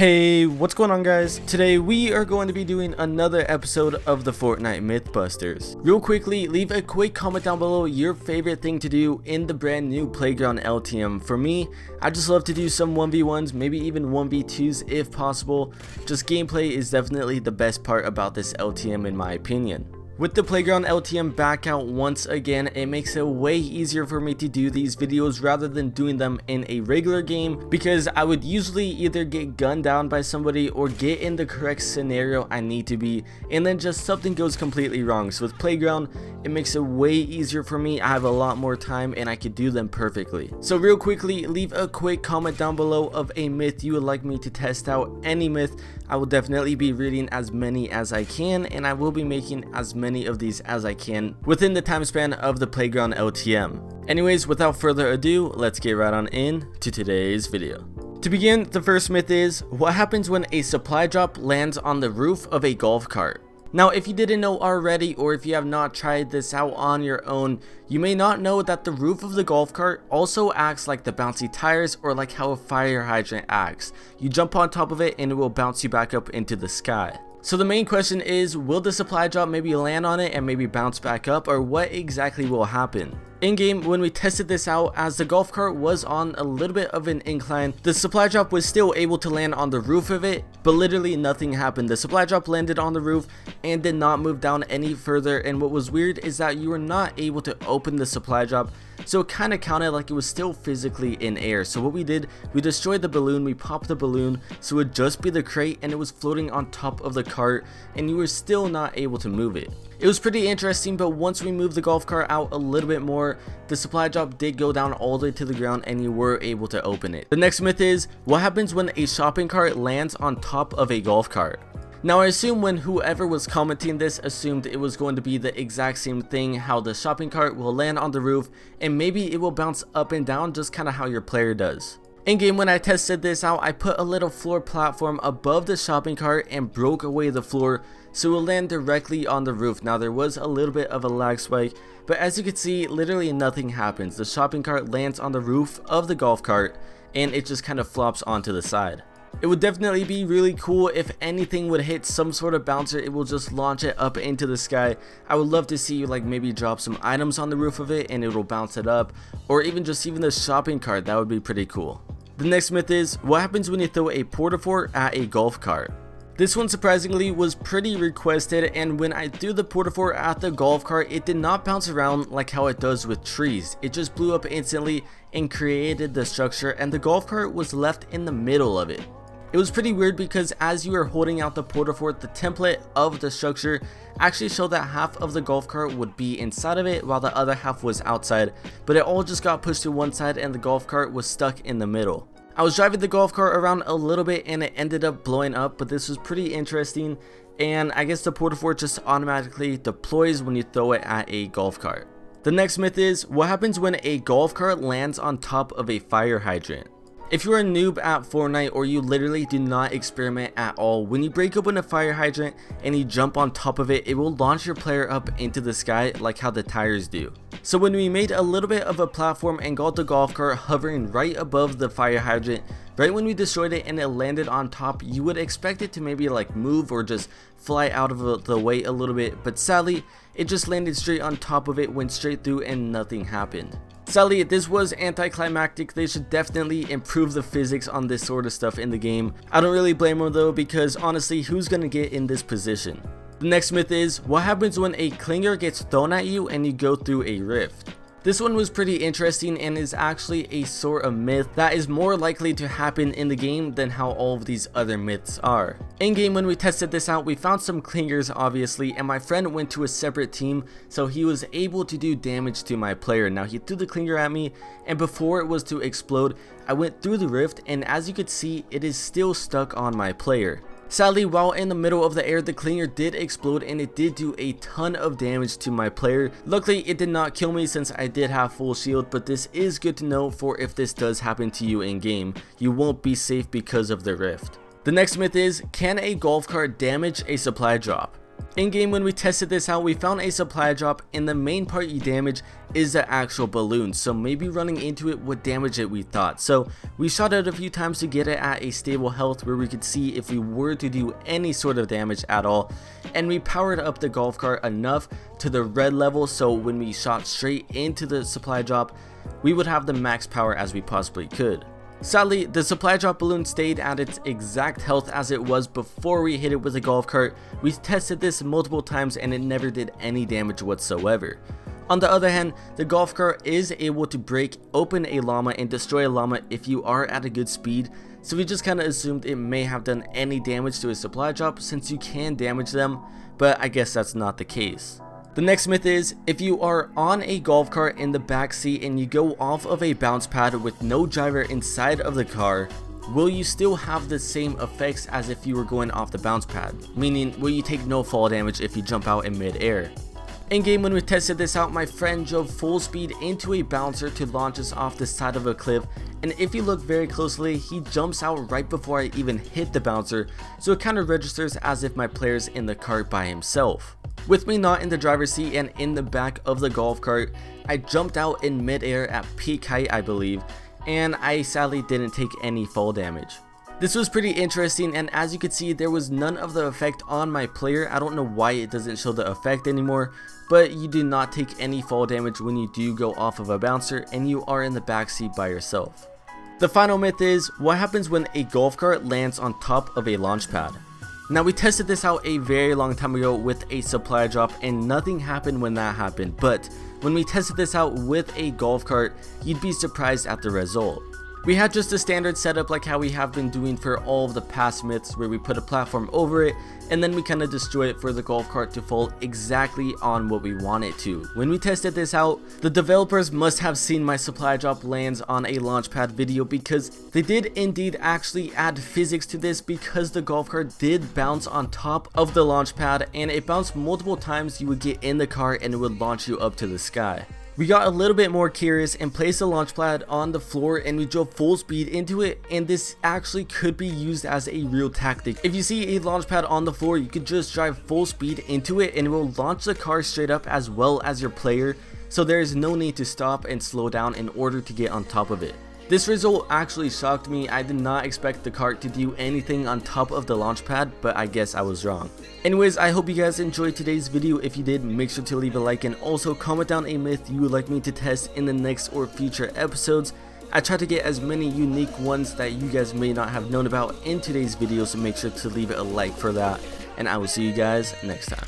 Hey, what's going on guys? Today we are going to be doing another episode of the Fortnite Mythbusters. Real quickly, leave a quick comment down below your favorite thing to do in the brand new Playground LTM. For me, I just love to do some 1v1s, maybe even 1v2s if possible. Just gameplay is definitely the best part about this LTM in my opinion. With the Playground LTM back out once again, it makes it way easier for me to do these videos rather than doing them in a regular game, because I would usually either get gunned down by somebody or get in the correct scenario I need to be, and then just something goes completely wrong. So with Playground, it makes it way easier for me. I have a lot more time and I could do them perfectly. So real quickly, leave a quick comment down below of a myth you would like me to test out. Any myth, I will definitely be reading as many as I can, and I will be making as many of these as I can within the time span of the Playground LTM. Anyways, without further ado, let's get right on in to today's video. To begin, the first myth is, what happens when a supply drop lands on the roof of a golf cart? Now, if you didn't know already, or if you have not tried this out on your own, you may not know that the roof of the golf cart also acts like the bouncy tires, or like how a fire hydrant acts. You jump on top of it and it will bounce you back up into the sky. So the main question is, will the supply drop maybe land on it and maybe bounce back up, or what exactly will happen? In game, when we tested this out, as the golf cart was on a little bit of an incline, the supply drop was still able to land on the roof of it, but literally nothing happened. The supply drop landed on the roof and did not move down any further, and what was weird is that you were not able to open the supply drop, so it kind of counted like it was still physically in air. So what we did, we destroyed the balloon, we popped the balloon, so it would just be the crate and it was floating on top of the cart, and you were still not able to move it. It was pretty interesting, but once we moved the golf cart out a little bit more, the supply drop did go down all the way to the ground and you were able to open it. The next myth is, what happens when a shopping cart lands on top of a golf cart? Now I assume when whoever was commenting this assumed it was going to be the exact same thing, how the shopping cart will land on the roof and maybe it will bounce up and down, just kind of how your player does. In game, when I tested this out, I put a little floor platform above the shopping cart and broke away the floor so it will land directly on the roof. Now there was a little bit of a lag spike, but as you can see, literally nothing happens. The shopping cart lands on the roof of the golf cart and it just kind of flops onto the side. It would definitely be really cool if anything would hit some sort of bouncer, it will just launch it up into the sky. I would love to see you like maybe drop some items on the roof of it and it will bounce it up, or even the shopping cart. That would be pretty cool. The next myth is, what happens when you throw a porta-fort at a golf cart? This one surprisingly was pretty requested, and when I threw the porta-fort at the golf cart, it did not bounce around like how it does with trees. It just blew up instantly and created the structure, and the golf cart was left in the middle of it. It was pretty weird because as you were holding out the porta-fort, the template of the structure actually showed that half of the golf cart would be inside of it while the other half was outside, but it all just got pushed to one side and the golf cart was stuck in the middle. I was driving the golf cart around a little bit and it ended up blowing up, but this was pretty interesting, and I guess the porta-fort just automatically deploys when you throw it at a golf cart. The next myth is, what happens when a golf cart lands on top of a fire hydrant? If you're a noob at Fortnite or you literally do not experiment at all, when you break open a fire hydrant and you jump on top of it, it will launch your player up into the sky like how the tires do. So when we made a little bit of a platform and got the golf cart hovering right above the fire hydrant, right when we destroyed it and it landed on top, you would expect it to maybe like move or just fly out of the way a little bit, but sadly it just landed straight on top of it, went straight through, and nothing happened. Sadly, this was anticlimactic. They should definitely improve the physics on this sort of stuff in the game. I don't really blame them though, because honestly, who's gonna get in this position? The next myth is, what happens when a clinger gets thrown at you and you go through a rift? This one was pretty interesting and is actually a sort of myth that is more likely to happen in the game than how all of these other myths are. In game, when we tested this out, we found some clingers obviously, and my friend went to a separate team, so he was able to do damage to my player. Now he threw the clinger at me, and before it was to explode, I went through the rift, and as you could see, it is still stuck on my player. Sadly, while in the middle of the air, the clinger did explode and it did do a ton of damage to my player. Luckily, it did not kill me since I did have full shield, but this is good to know for if this does happen to you in game. You won't be safe because of the rift. The next myth is, can a golf cart damage a supply drop? In game, when we tested this out, we found a supply drop, and the main part you damage is the actual balloon, so maybe running into it would damage it, we thought. So we shot it a few times to get it at a stable health where we could see if we were to do any sort of damage at all, and we powered up the golf cart enough to the red level so when we shot straight into the supply drop, we would have the max power as we possibly could. Sadly, the supply drop balloon stayed at its exact health as it was before we hit it with a golf cart. We tested this multiple times and it never did any damage whatsoever. On the other hand, the golf cart is able to break open a llama and destroy a llama if you are at a good speed, so we just kinda assumed it may have done any damage to a supply drop since you can damage them, but I guess that's not the case. The next myth is, if you are on a golf cart in the back seat and you go off of a bounce pad with no driver inside of the car, will you still have the same effects as if you were going off the bounce pad? Meaning, will you take no fall damage if you jump out in mid-air? In game, when we tested this out, my friend drove full speed into a bouncer to launch us off the side of a cliff, and if you look very closely, he jumps out right before I even hit the bouncer, so it kind of registers as if my player's in the cart by himself. With me not in the driver's seat and in the back of the golf cart, I jumped out in mid-air at peak height, I believe, and I sadly didn't take any fall damage. This was pretty interesting, and as you can see, there was none of the effect on my player. I don't know why it doesn't show the effect anymore, but you do not take any fall damage when you do go off of a bouncer and you are in the backseat by yourself. The final myth is, what happens when a golf cart lands on top of a launch pad? Now, we tested this out a very long time ago with a supply drop and nothing happened when that happened, but when we tested this out with a golf cart, you'd be surprised at the result. We had just a standard setup like how we have been doing for all of the past myths, where we put a platform over it and then we kind of destroy it for the golf cart to fall exactly on what we want it to. When we tested this out, the developers must have seen my supply drop lands on a launchpad video, because they did indeed actually add physics to this, because the golf cart did bounce on top of the launchpad and it bounced multiple times. You would get in the car and it would launch you up to the sky. We got a little bit more curious and placed the launch pad on the floor and we drove full speed into it, and this actually could be used as a real tactic. If you see a launch pad on the floor, you could just drive full speed into it and it will launch the car straight up as well as your player, so there is no need to stop and slow down in order to get on top of it. This result actually shocked me. I did not expect the cart to do anything on top of the launch pad, but I guess I was wrong. Anyways, I hope you guys enjoyed today's video. If you did, make sure to leave a like and also comment down a myth you would like me to test in the next or future episodes. I try to get as many unique ones that you guys may not have known about in today's video, so make sure to leave a like for that, and I will see you guys next time.